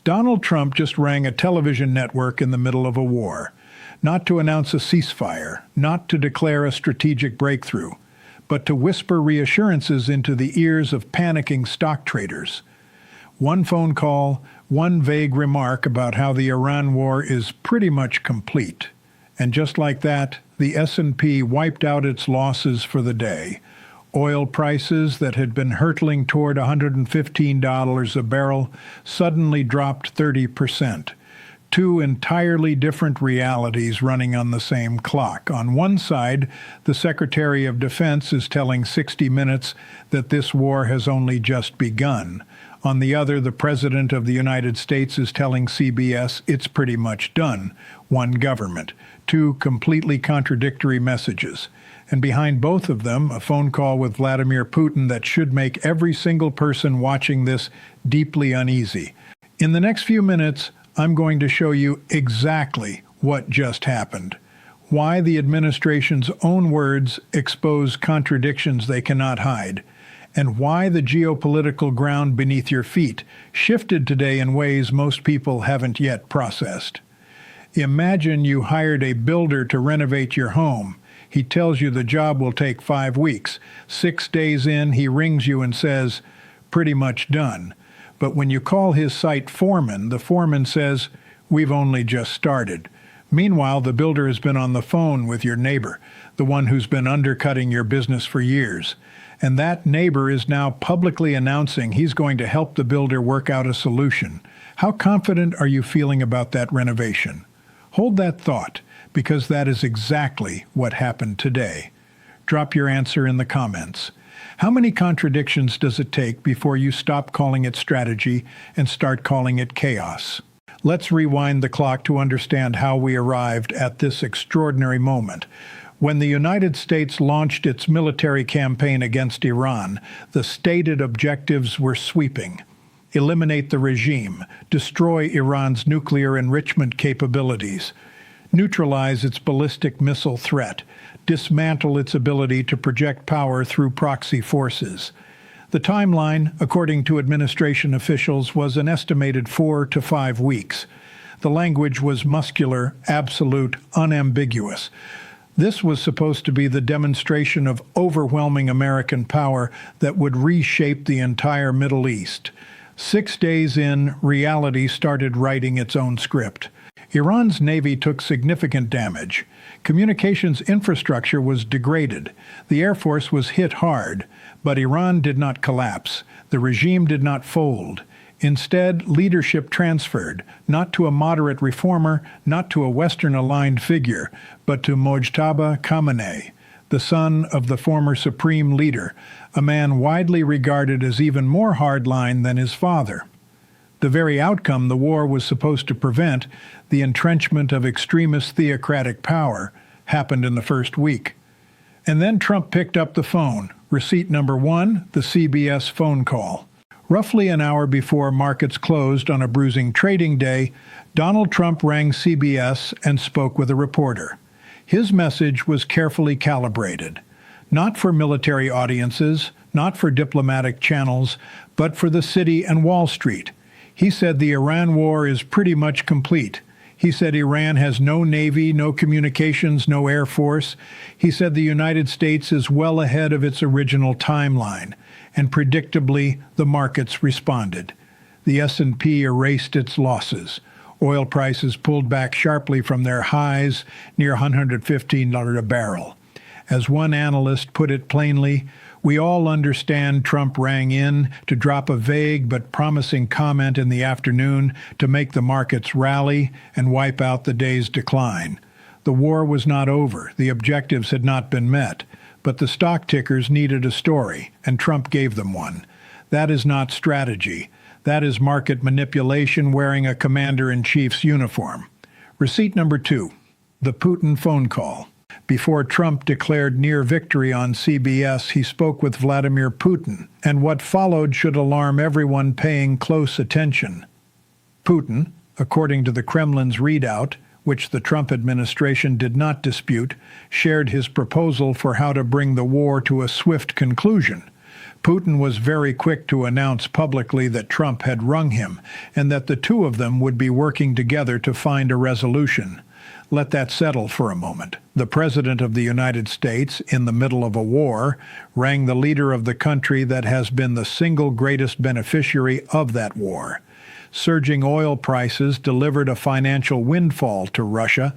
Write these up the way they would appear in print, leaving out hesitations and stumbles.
Donald Trump just rang a television network in the middle of a war, not to announce a ceasefire, not to declare a strategic breakthrough, but to whisper reassurances into the ears of panicking stock traders. One phone call, one vague remark about how the Iran war is pretty much complete. And just like that, the S&P wiped out its losses for the day. Oil prices that had been hurtling toward $115 a barrel suddenly dropped 30%. Two entirely different realities running on the same clock. On one side, the Secretary of Defense is telling 60 Minutes that this war has only just begun. On the other, the President of the United States is telling CBS it's pretty much done. One government. Two completely contradictory messages. And behind both of them, a phone call with Vladimir Putin that should make every single person watching this deeply uneasy. In the next few minutes, I'm going to show you exactly what just happened. Why the administration's own words expose contradictions they cannot hide. And why the geopolitical ground beneath your feet shifted today in ways most people haven't yet processed. Imagine you hired a builder to renovate your home. He tells you the job will take 5 weeks. 6 days in, he rings you and says, pretty much done. But when you call his site foreman, the foreman says, we've only just started. Meanwhile, the builder has been on the phone with your neighbor, the one who's been undercutting your business for years. And that neighbor is now publicly announcing he's going to help the builder work out a solution. How confident are you feeling about that renovation? Hold that thought, because that is exactly what happened today. Drop your answer in the comments. How many contradictions does it take before you stop calling it strategy and start calling it chaos? Let's rewind the clock to understand how we arrived at this extraordinary moment. When the United States launched its military campaign against Iran, the stated objectives were sweeping. Eliminate the regime, destroy Iran's nuclear enrichment capabilities, neutralize its ballistic missile threat, dismantle its ability to project power through proxy forces. The timeline, according to administration officials, was an estimated 4 to 5 weeks. The language was muscular, absolute, unambiguous. This was supposed to be the demonstration of overwhelming American power that would reshape the entire Middle East. 6 days in, reality started writing its own script. Iran's navy took significant damage. Communications infrastructure was degraded. The Air Force was hit hard, but Iran did not collapse. The regime did not fold. Instead, leadership transferred, not to a moderate reformer, not to a Western-aligned figure, but to Mojtaba Khamenei, the son of the former supreme leader, a man widely regarded as even more hardline than his father. The very outcome the war was supposed to prevent, the entrenchment of extremist theocratic power, happened in the first week. And then Trump picked up the phone. Receipt number 1, the CBS phone call. Roughly an hour before markets closed on a bruising trading day, Donald Trump rang CBS and spoke with a reporter. His message was carefully calibrated. Not for military audiences, not for diplomatic channels, but for the city and Wall Street. He said the Iran war is pretty much complete. He said Iran has no navy, no communications, no air force. He said the United States is well ahead of its original timeline. And predictably, the markets responded. The S&P erased its losses. Oil prices pulled back sharply from their highs near $115 a barrel. As one analyst put it plainly, we all understand Trump rang in to drop a vague but promising comment in the afternoon to make the markets rally and wipe out the day's decline. The war was not over. The objectives had not been met. But the stock tickers needed a story, and Trump gave them one. That is not strategy. That is market manipulation wearing a commander-in-chief's uniform. Receipt number 2, the Putin phone call. Before Trump declared near victory on CBS, he spoke with Vladimir Putin, and what followed should alarm everyone paying close attention. Putin, according to the Kremlin's readout, which the Trump administration did not dispute, shared his proposal for how to bring the war to a swift conclusion. Putin was very quick to announce publicly that Trump had wrung him and that the two of them would be working together to find a resolution. Let that settle for a moment. The President of the United States, in the middle of a war, rang the leader of the country that has been the single greatest beneficiary of that war. Surging oil prices delivered a financial windfall to Russia,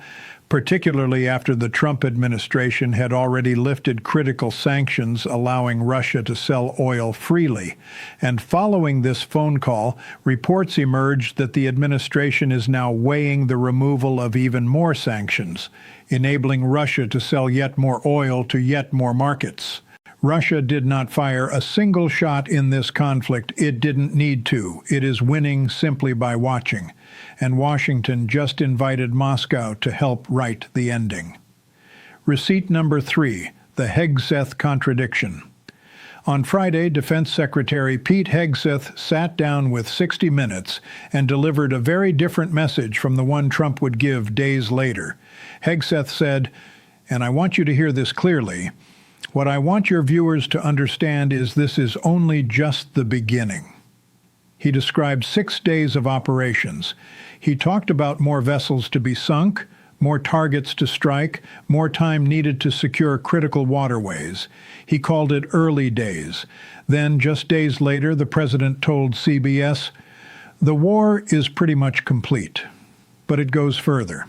particularly after the Trump administration had already lifted critical sanctions allowing Russia to sell oil freely. And following this phone call, reports emerged that the administration is now weighing the removal of even more sanctions, enabling Russia to sell yet more oil to yet more markets. Russia did not fire a single shot in this conflict. It didn't need to. It is winning simply by watching. And Washington just invited Moscow to help write the ending. Receipt number 3, the Hegseth contradiction. On Friday, Defense Secretary Pete Hegseth sat down with 60 Minutes and delivered a very different message from the one Trump would give days later. Hegseth said, and I want you to hear this clearly, what I want your viewers to understand is this is only just the beginning. He described 6 days of operations. He talked about more vessels to be sunk, more targets to strike, more time needed to secure critical waterways. He called it early days. Then, just days later, the president told CBS, "The war is pretty much complete." But it goes further.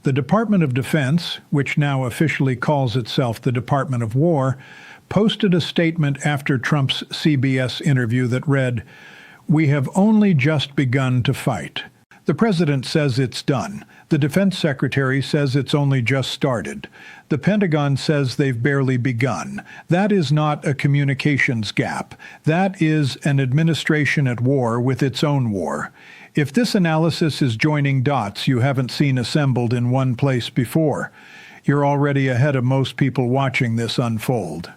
The Department of Defense, which now officially calls itself the Department of War, posted a statement after Trump's CBS interview that read, "We have only just begun to fight." The president says it's done. The defense secretary says it's only just started. The Pentagon says they've barely begun. That is not a communications gap. That is an administration at war with its own war. If this analysis is joining dots you haven't seen assembled in one place before, you're already ahead of most people watching this unfold.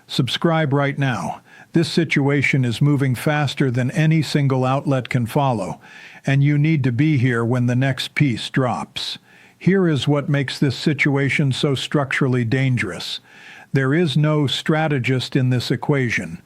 Subscribe right now. This situation is moving faster than any single outlet can follow, and you need to be here when the next piece drops. Here is what makes this situation so structurally dangerous. There is no strategist in this equation.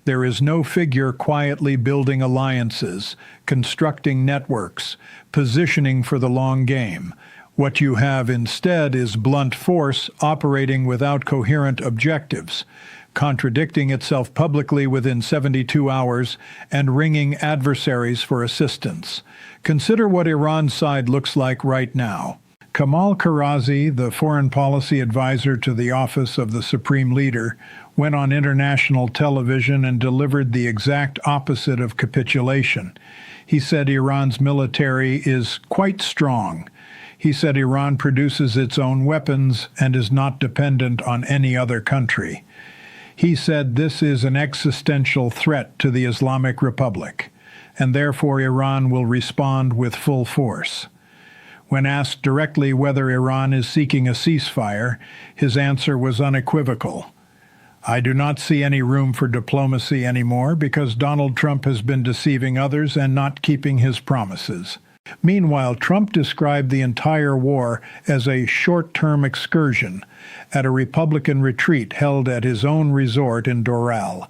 There is no figure quietly building alliances, constructing networks, positioning for the long game. What you have instead is blunt force operating without coherent objectives, contradicting itself publicly within 72 hours and ringing adversaries for assistance. Consider what Iran's side looks like right now. Kamal Karazi, the foreign policy advisor to the office of the Supreme Leader, went on international television and delivered the exact opposite of capitulation. He said Iran's military is quite strong. He said Iran produces its own weapons and is not dependent on any other country. He said this is an existential threat to the Islamic Republic, and therefore Iran will respond with full force. When asked directly whether Iran is seeking a ceasefire, his answer was unequivocal. I do not see any room for diplomacy anymore because Donald Trump has been deceiving others and not keeping his promises. Meanwhile, Trump described the entire war as a short-term excursion at a Republican retreat held at his own resort in Doral,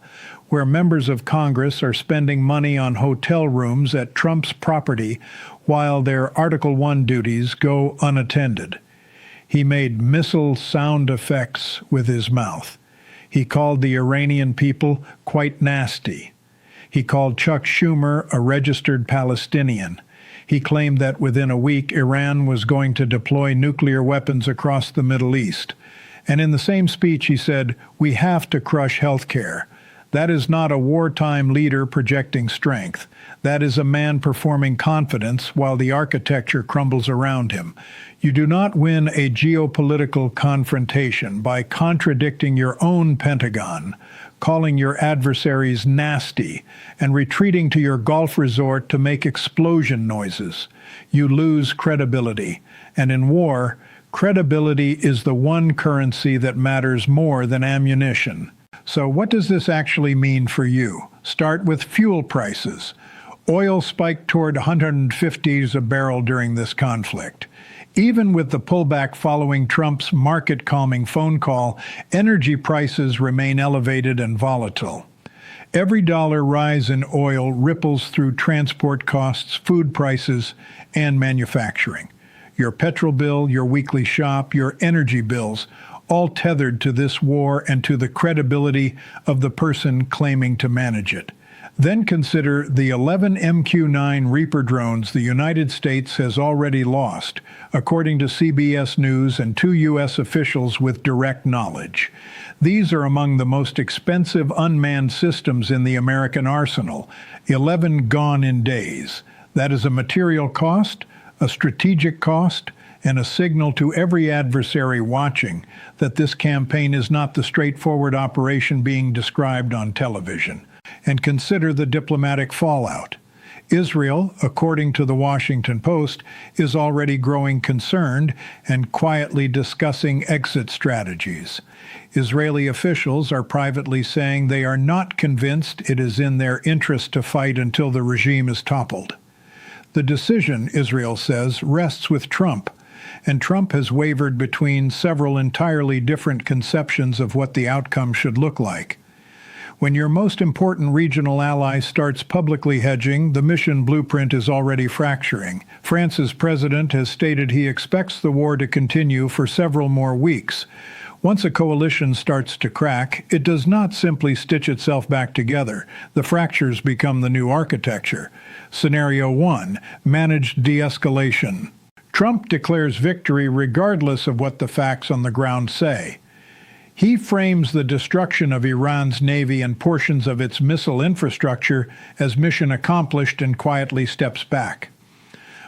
where members of Congress are spending money on hotel rooms at Trump's property while their Article 1 duties go unattended. He made missile sound effects with his mouth. He called the Iranian people quite nasty. He called Chuck Schumer a registered Palestinian. He claimed that within a week Iran was going to deploy nuclear weapons across the Middle East. And in the same speech he said, "We have to crush healthcare." That is not a wartime leader projecting strength. That is a man performing confidence while the architecture crumbles around him. You do not win a geopolitical confrontation by contradicting your own Pentagon, calling your adversaries nasty, and retreating to your golf resort to make explosion noises. You lose credibility. And in war, credibility is the one currency that matters more than ammunition. So what does this actually mean for you? Start with fuel prices. Oil spiked toward $150 a barrel during this conflict. Even with the pullback following Trump's market-calming phone call, energy prices remain elevated and volatile. Every dollar rise in oil ripples through transport costs, food prices, and manufacturing. Your petrol bill, your weekly shop, your energy bills, all tethered to this war and to the credibility of the person claiming to manage it. Then consider the 11 MQ-9 Reaper drones the United States has already lost, according to CBS News and 2 U.S. officials with direct knowledge. These are among the most expensive unmanned systems in the American arsenal, 11 gone in days. That is a material cost, a strategic cost, and a signal to every adversary watching that this campaign is not the straightforward operation being described on television. And consider the diplomatic fallout. Israel, according to the Washington Post, is already growing concerned and quietly discussing exit strategies. Israeli officials are privately saying they are not convinced it is in their interest to fight until the regime is toppled. The decision, Israel says, rests with Trump, and Trump has wavered between several entirely different conceptions of what the outcome should look like. When your most important regional ally starts publicly hedging, the mission blueprint is already fracturing. France's president has stated he expects the war to continue for several more weeks. Once a coalition starts to crack, it does not simply stitch itself back together. The fractures become the new architecture. Scenario 1, managed de-escalation. Trump declares victory regardless of what the facts on the ground say. He frames the destruction of Iran's navy and portions of its missile infrastructure as mission accomplished and quietly steps back.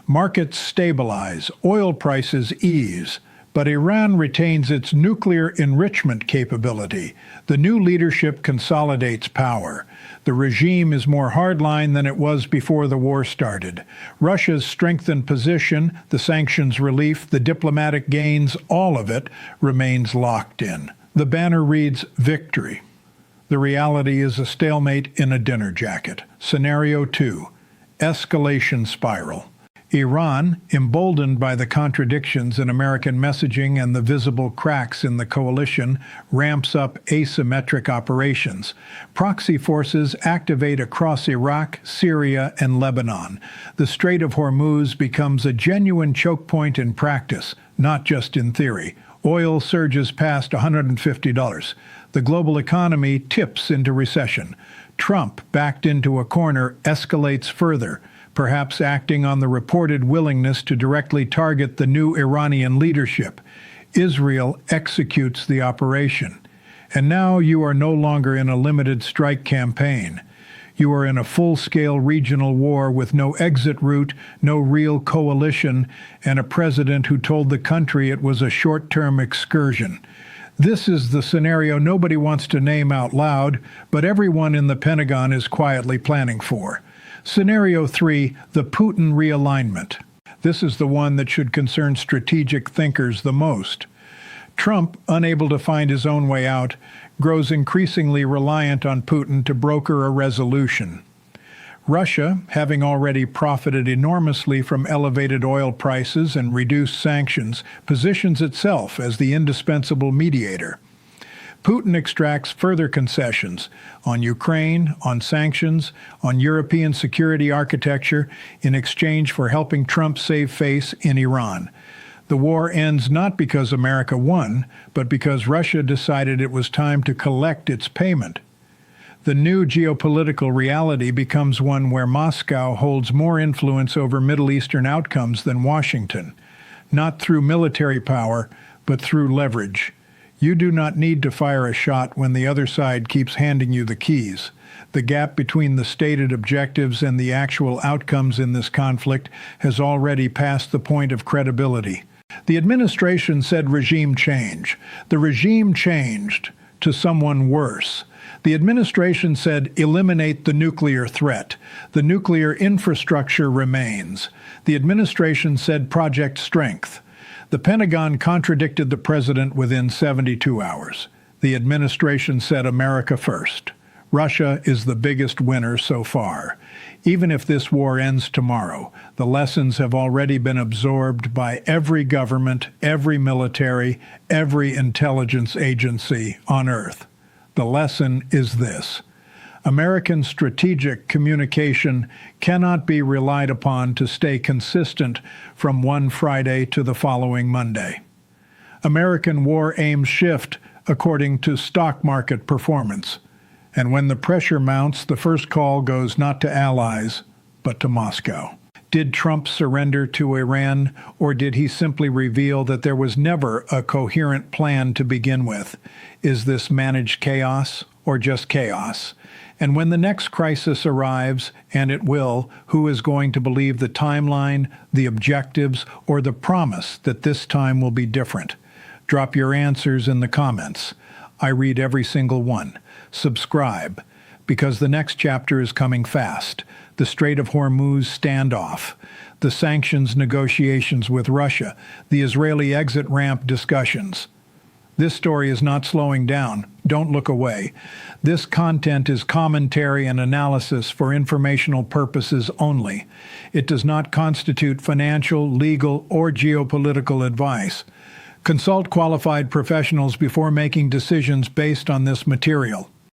Markets stabilize, oil prices ease, but Iran retains its nuclear enrichment capability. The new leadership consolidates power. The regime is more hardline than it was before the war started. Russia's strengthened position, the sanctions relief, the diplomatic gains, all of it remains locked in. The banner reads, "Victory." The reality is a stalemate in a dinner jacket. Scenario 2, escalation spiral. Iran, emboldened by the contradictions in American messaging and the visible cracks in the coalition, ramps up asymmetric operations. Proxy forces activate across Iraq, Syria, and Lebanon. The Strait of Hormuz becomes a genuine choke point in practice, not just in theory. Oil surges past $150. The global economy tips into recession. Trump, backed into a corner, escalates further, perhaps acting on the reported willingness to directly target the new Iranian leadership. Israel executes the operation. And now you are no longer in a limited strike campaign. You are in a full-scale regional war with no exit route, no real coalition, and a president who told the country it was a short-term excursion. This is the scenario nobody wants to name out loud, but everyone in the Pentagon is quietly planning for. Scenario 3, the Putin realignment. This is the one that should concern strategic thinkers the most. Trump, unable to find his own way out, grows increasingly reliant on Putin to broker a resolution. Russia, having already profited enormously from elevated oil prices and reduced sanctions, positions itself as the indispensable mediator. Putin extracts further concessions on Ukraine, on sanctions, on European security architecture in exchange for helping Trump save face in Iran. The war ends not because America won, but because Russia decided it was time to collect its payment. The new geopolitical reality becomes one where Moscow holds more influence over Middle Eastern outcomes than Washington, not through military power, but through leverage. You do not need to fire a shot when the other side keeps handing you the keys. The gap between the stated objectives and the actual outcomes in this conflict has already passed the point of credibility. The administration said regime change. The regime changed to someone worse. The administration said eliminate the nuclear threat. The nuclear infrastructure remains. The administration said Project Strength. The Pentagon contradicted the president within 72 hours. The administration said America first. Russia is the biggest winner so far. Even if this war ends tomorrow, the lessons have already been absorbed by every government, every military, every intelligence agency on Earth. The lesson is this: American strategic communication cannot be relied upon to stay consistent from one Friday to the following Monday. American war aims shift according to stock market performance. And when the pressure mounts, the first call goes not to allies, but to Moscow. Did Trump surrender to Iran, or did he simply reveal that there was never a coherent plan to begin with? Is this managed chaos or just chaos? And when the next crisis arrives, and it will, who is going to believe the timeline, the objectives, or the promise that this time will be different? Drop your answers in the comments. I read every single one. Subscribe, because the next chapter is coming fast. The Strait of Hormuz standoff, the sanctions negotiations with Russia, the Israeli exit ramp discussions. This story is not slowing down. Don't look away. This content is commentary and analysis for informational purposes only. It does not constitute financial, legal, or geopolitical advice. Consult qualified professionals before making decisions based on this material.